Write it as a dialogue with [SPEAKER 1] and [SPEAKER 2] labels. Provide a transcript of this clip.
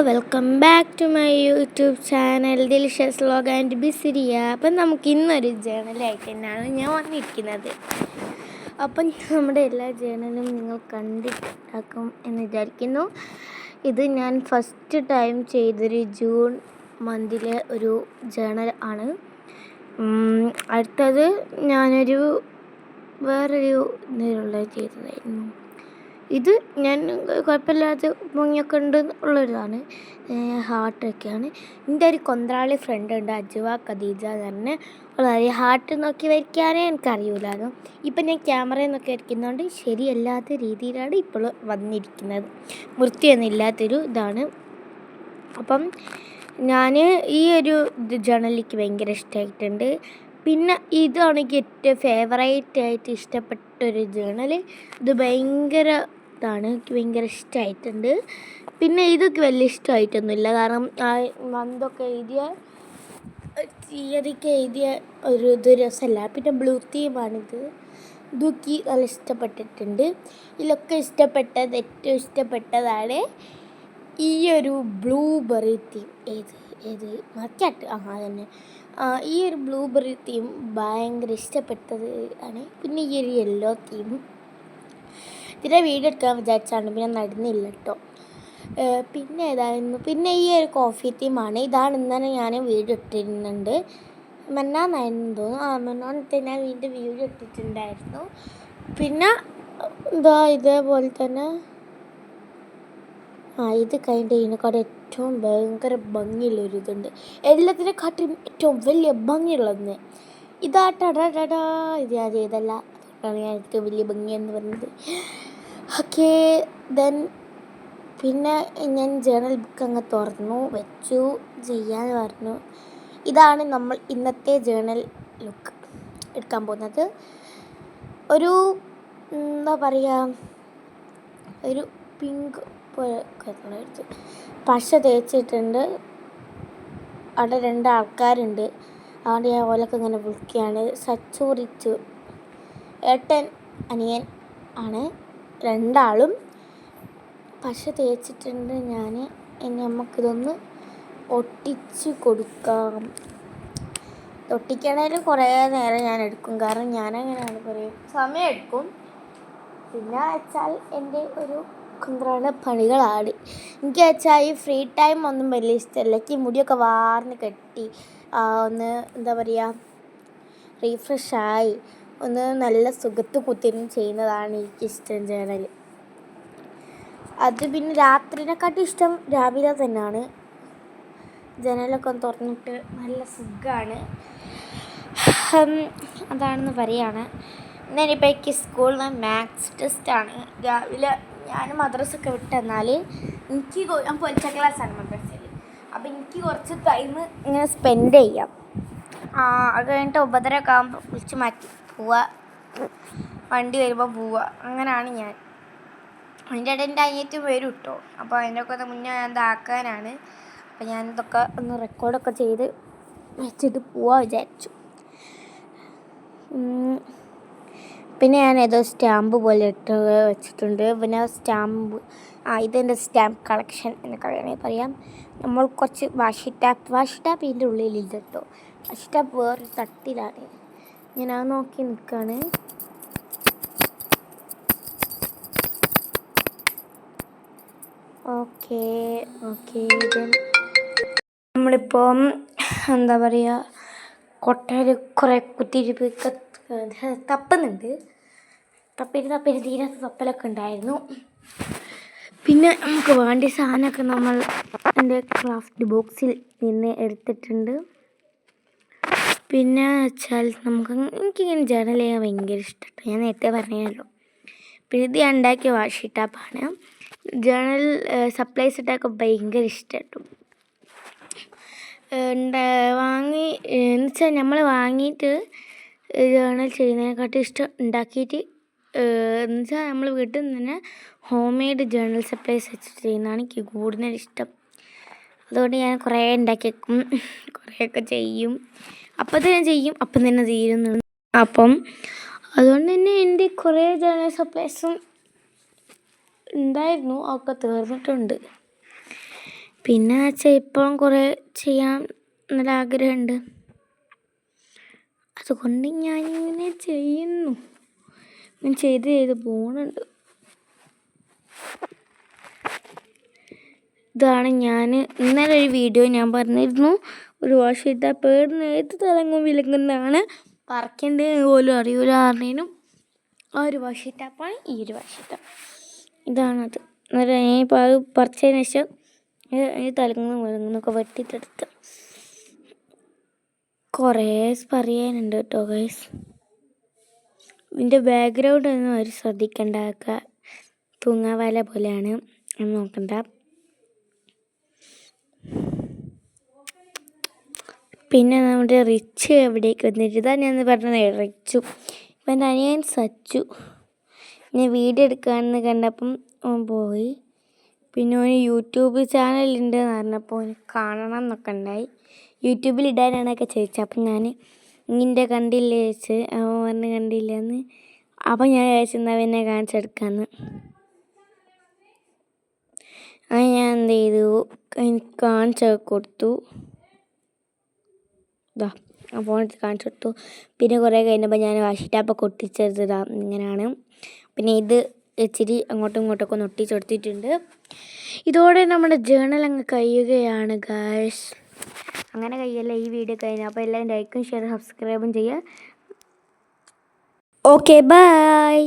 [SPEAKER 1] Welcome back to my YouTube channel delicious vlog and ബിസിരിയ. അപ്പം നമുക്ക് ഇന്നൊരു ജേണലായിട്ട് തന്നെയാണ് ഞാൻ വന്നിരിക്കുന്നത്. അപ്പം നമ്മുടെ എല്ലാ ജേണലും നിങ്ങൾ കണ്ടിട്ടാക്കും എന്ന് വിചാരിക്കുന്നു. ഇത് ഞാൻ ഫസ്റ്റ് ടൈം ചെയ്തൊരു ജൂൺ മന്തിലെ ഒരു ജേണൽ ആണ്. അടുത്തത് ഞാനൊരു വേറൊരു ഇതിലുള്ള ചെയ്തതായിരുന്നു. ഇത് ഞാൻ കുഴപ്പമില്ലാത്ത ഭംഗിയൊക്കെ ഉണ്ട് ഉള്ളൊരിതാണ്. ഹാർട്ടൊക്കെയാണ്. എൻ്റെ ഒരു കൊന്ത്രാളി ഫ്രണ്ട് ഉണ്ട്, അജുവ ഖദീജ എന്ന് പറഞ്ഞ്. വളരെ ഹാർട്ട് നോക്കി വരയ്ക്കാനേ എനിക്കറിയില്ലായിരുന്നു. ഇപ്പം ഞാൻ ക്യാമറയിൽ നോക്കി വരയ്ക്കുന്നതുകൊണ്ട് ശരിയല്ലാത്ത രീതിയിലാണ് ഇപ്പോൾ വന്നിരിക്കുന്നത്. വൃത്തിയൊന്നും ഇല്ലാത്തൊരു ഇതാണ്. അപ്പം ഞാൻ ഈ ഒരു ജേണലിക്ക് ഭയങ്കര ഇഷ്ടമായിട്ടുണ്ട്. പിന്നെ ഇതാണ് എനിക്ക് ഏറ്റവും ഫേവറേറ്റായിട്ട് ഇഷ്ടപ്പെട്ടൊരു ജേണൽ. ഇത് ഭയങ്കര ഇതാണ്, എനിക്ക് ഭയങ്കര ഇഷ്ടമായിട്ടുണ്ട്. പിന്നെ ഇതൊക്കെ വലിയ ഇഷ്ടമായിട്ടൊന്നുമില്ല, കാരണം മന്തൊക്കെ എഴുതിയ തീയതിക്ക് എഴുതിയ ഒരു ഇത് രസമല്ല. പിന്നെ ബ്ലൂ തീമാണിത്. ഇതൊക്കെ നല്ല ഇഷ്ടപ്പെട്ടിട്ടുണ്ട്. ഇതിലൊക്കെ ഇഷ്ടപ്പെട്ടത്, ഏറ്റവും ഇഷ്ടപ്പെട്ടതാണ് ഈ ഒരു ബ്ലൂബെറി തീം. ഏത് മറ്റാട്ട് അതന്നെ. ഈ ഒരു ബ്ലൂബെറി തീം ഭയങ്കര ഇഷ്ടപ്പെട്ടത് ആണ്. പിന്നെ ഈ ഒരു യെല്ലോ തീമും. ഇതിൻ്റെ വീഡിയോ എടുക്കാൻ വിചാരിച്ചാണ്, പിന്നെ നടന്നില്ല കേട്ടോ. പിന്നെ ഏതായിരുന്നു, പിന്നെ ഈ ഒരു കോഫി തീമാണ്. ഇതാണ് ഇന്നലെ ഞാൻ വീഡിയോ ഇട്ടിരുന്നുണ്ട്. മെന്നാന്നായിരുന്നു തോന്നുന്നു. മെന്നാന്നത്തെ ഞാൻ വീണ്ടും വീഡിയോ ഇട്ടിട്ടുണ്ടായിരുന്നു. പിന്നെ ഇതേപോലെ തന്നെ ഇത് കഴിഞ്ഞിട്ട് ഇതിനെക്കാട്ടും ഏറ്റവും ഭയങ്കര ഭംഗിയുള്ളൊരിതുണ്ട്. എല്ലാത്തിനെക്കാട്ടും ഏറ്റവും വലിയ ഭംഗിയുള്ളതെന്ന് ഇതാട്ടടാ. ഇത് ഞാൻ ചെയ്തല്ല, അതുകൊണ്ടാണ് ഞാൻ ഏറ്റവും വലിയ ഭംഗിയെന്ന് പറഞ്ഞത്. ഓക്കെ, ദെൻ പിന്നെ ഞാൻ ജേണൽ ബുക്ക് അങ്ങ് തുറന്നു വെച്ചു ചെയ്യാന്ന് പറഞ്ഞു. ഇതാണ് നമ്മൾ ഇന്നത്തെ ജേണൽ ലുക്ക് എടുക്കാൻ പോകുന്നത്. ഒരു എന്താ പറയുക, ഒരു പിങ്ക് പോലെ പശ തേച്ചിട്ടുണ്ട്. അവിടെ 2 ആൾക്കാരുണ്ട്. അതുകൊണ്ട് ഞാൻ ഓലൊക്കെ ഇങ്ങനെ വിളിക്കുകയാണ്. സച്ചൂറിച്ചു ഏട്ടൻ അനിയൻ ആണ് 2 ആളും. പശ തേച്ചിട്ടുണ്ട് ഞാൻ. ഇനി നമുക്കിതൊന്ന് ഒട്ടിച്ച് കൊടുക്കാം. ഒട്ടിക്കണേലും കുറേ നേരം ഞാൻ എടുക്കും, കാരണം ഞാനങ്ങനെയാണ്, കുറേ സമയം എടുക്കും. പിന്നെ വെച്ചാൽ എൻ്റെ ഒരു കുന്ത്രാണ പണികളാണ്. എനിക്ക് വെച്ചാൽ ഈ ഫ്രീ ടൈം ഒന്നും വലിയ ഇഷ്ടമല്ല. എനിക്ക് മുടിയൊക്കെ വാർന്ന് കെട്ടി ഒന്ന് എന്താ പറയുക, റീഫ്രഷായി ഒന്ന് നല്ല സുഖത്ത് കുത്തിനും ചെയ്യുന്നതാണ് എനിക്കിഷ്ടം ജേണൽ. അത് പിന്നെ രാത്രിനെക്കാട്ടും ഇഷ്ടം രാവിലെ തന്നെയാണ്. ജനലൊക്കെ ഒന്ന് തുറന്നിട്ട് നല്ല സുഖമാണ്. അതാണെന്ന് പറയാണ്. ഇന്നിപ്പോൾ എനിക്ക് സ്കൂളിൽ നിന്ന് മാത്സ് ടെസ്റ്റാണ്. രാവിലെ ഞാൻ മദ്രസൊക്കെ വിട്ടെന്നാൽ ഞാൻ പൊലിച്ച ക്ലാസ്സാണ് മദ്രസയിൽ. അപ്പോൾ എനിക്ക് കുറച്ച് ടൈം ഇങ്ങനെ സ്പെൻഡ് ചെയ്യാം. അത് കഴിഞ്ഞിട്ട് 9:30 ആകുമ്പോൾ വിളിച്ച് മാറ്റി പോവുക, വണ്ടി വരുമ്പോൾ പോവുക. അങ്ങനെയാണ് ഞാൻ. അതിൻ്റെ ഇടയിൽ എൻ്റെ അനിയത്തും വരും കേട്ടോ. അപ്പോൾ അതിൻ്റെയൊക്കെ ഒന്ന് മുന്നേ ഞാൻ ഇതാക്കാനാണ്. അപ്പോൾ ഞാനിതൊക്കെ ഒന്ന് റെക്കോർഡൊക്കെ ചെയ്ത് വെച്ചിട്ട് പോവാൻ വിചാരിച്ചു. പിന്നെ ഞാൻ ഏതോ സ്റ്റാമ്പ് പോലെ ഇട്ട് വെച്ചിട്ടുണ്ട്. പിന്നെ സ്റ്റാമ്പ് ഇതെൻ്റെ സ്റ്റാമ്പ് കളക്ഷൻ എന്നൊക്കെ വേണമെങ്കിൽ പറയാം. നമ്മൾ കുറച്ച് വാഷി ടാപ്പ് ഇതിൻ്റെ ഉള്ളിലില്ല കേട്ടോ. വാഷി ടാപ്പ് വേറൊരു തട്ടിലാണ്. ഞാൻ അത് നോക്കി നിൽക്കുകയാണ്. ഓക്കെ നമ്മളിപ്പം എന്താ പറയുക, കൊട്ടയിൽ കുറേ കുത്തിരിപ്പ് തപ്പുന്നുണ്ട്. തപ്പി തീരാത്ത തപ്പലൊക്കെ ഉണ്ടായിരുന്നു. പിന്നെ നമുക്ക് വേണ്ട സാധനമൊക്കെ നമ്മൾ എൻ്റെ ക്രാഫ്റ്റ് ബോക്സിൽ നിന്ന് എടുത്തിട്ടുണ്ട്. പിന്നെ വെച്ചാൽ എനിക്കിങ്ങനെ ജേണൽ ചെയ്യാൻ ഭയങ്കര ഇഷ്ടമാണ്. ഞാൻ നേരത്തെ പറഞ്ഞല്ലോ. പിന്നെ ഇത് ഞാൻ ഉണ്ടാക്കിയ വാഷി ടാപ്പാണ്. ജേണൽ സപ്ലൈസ് ഇട്ടൊക്കെ ഭയങ്കര ഇഷ്ടപ്പെട്ടു. എന്ന് വെച്ചാൽ നമ്മൾ വാങ്ങിയിട്ട് ജേണൽ ചെയ്യുന്നതിനെക്കാട്ടും ഇഷ്ടം ഉണ്ടാക്കിയിട്ട് എന്ന് വെച്ചാൽ നമ്മൾ വീട്ടിൽ നിന്ന് തന്നെ ഹോം മെയ്ഡ് ജേണൽ സപ്ലൈസ് വെച്ചിട്ട് ചെയ്യുന്നതാണ് എനിക്ക് കൂടുതൽ ഇഷ്ടം. അതുകൊണ്ട് ഞാൻ കുറേ ഉണ്ടാക്കി വെക്കും, കുറേയൊക്കെ ചെയ്യും. അപ്പം തന്നെ ചെയ്യും, അപ്പം തന്നെ തീരുന്നു. അപ്പം അതുകൊണ്ട് തന്നെ എൻ്റെ കുറേ ജേണൽ സപ്ലൈസും ഉണ്ടായിരുന്നു, ഒക്കെ തീർന്നിട്ടുണ്ട്. പിന്നെ ഇപ്പം കുറേ ചെയ്യാൻ നല്ല ആഗ്രഹമുണ്ട്, അതുകൊണ്ട് ഞാനിങ്ങനെ ചെയ്യുന്നു, ഞാൻ ചെയ്ത് പോകുന്നുണ്ട്. ഇതാണ് ഞാൻ ഇന്നലെ ഒരു വീഡിയോ ഞാൻ പറഞ്ഞിരുന്നു, ഒരു വാഷ് ചെയ്താൽ പേടുന്ന ഏത് തലങ്ങും വിലങ്ങുന്നതാണ്, പറക്കേണ്ടത് പോലും അറിയൂല പറഞ്ഞതിനും ആ ഒരു വാഷ് ഷീറ്റാപ്പാണ് ഈ ഒരു വാഷ് ഷീറ്റ്. ഇതാണത്. അന്നേരം ഞാനിപ്പോൾ അത് പറിച്ചതിന് ശേഷം ഈ തലങ്ങും വിലങ്ങുന്നൊക്കെ വെട്ടിയിട്ടെടുത്ത്. കുറേ പറയാനുണ്ട് കേട്ടോ ഗൈസ്. ഇതിൻ്റെ ബാക്ക്ഗ്രൗണ്ട് ഒന്നും അവർ ശ്രദ്ധിക്കണ്ടൊക്കെ തൂങ്ങാവല പോലെയാണ്, എന്ന് നോക്കണ്ട. പിന്നെ നമ്മുടെ റിച്ച് എവിടേക്ക് വന്നിട്ട്, ഇതാ ഞാൻ പറഞ്ഞത് റിച്ചു, ഇപ്പം എൻ്റെ അനിയൻ സച്ചു. ഞാൻ വീഡിയോ എടുക്കാമെന്ന് കണ്ടപ്പം ഓൻ പോയി. പിന്നെ ഓന് യൂട്യൂബ് ചാനലുണ്ട് എന്ന് പറഞ്ഞപ്പോൾ ഓന് കാണണം എന്നൊക്കെ ഉണ്ടായി. യൂട്യൂബിൽ ഇടാനാണൊക്കെ ചോദിച്ചത്. അപ്പം ഞാൻ ഇങ്ങനെ കണ്ടില്ലേ ചോദിച്ച്, അവൻ പറഞ്ഞ് കണ്ടില്ലെന്ന്. അപ്പം ഞാൻ ചോദിച്ചെന്നാൽ പിന്നെ കാണിച്ചെടുക്കാമെന്ന്. അത് ഞാൻ എന്ത് ചെയ്തു, എനിക്ക് കാണിച്ചു കൊടുത്തു. ഇതാ ഫോൺ കാണിച്ചു കൊടുത്തു. പിന്നെ കുറേ കഴിഞ്ഞപ്പോൾ ഞാൻ വാഷ് ടാപ്പൊക്കെ ഒട്ടിച്ചെടുത്തതാ ഇങ്ങനെയാണ്. പിന്നെ ഇത് ഇച്ചിരി അങ്ങോട്ടും ഇങ്ങോട്ടൊക്കെ ഒന്ന് ഒട്ടിച്ച് കൊടുത്തിട്ടുണ്ട്. ഇതോടെ നമ്മുടെ ജേണൽ അങ്ങ് കഴിയുകയാണ് ഗായ്സ്. അങ്ങനെ കഴിയല്ല ഈ വീഡിയോ കഴിഞ്ഞു. അപ്പോൾ എല്ലാവരും ലൈക്കും ഷെയറും സബ്സ്ക്രൈബും ചെയ്യുക. Okay bye.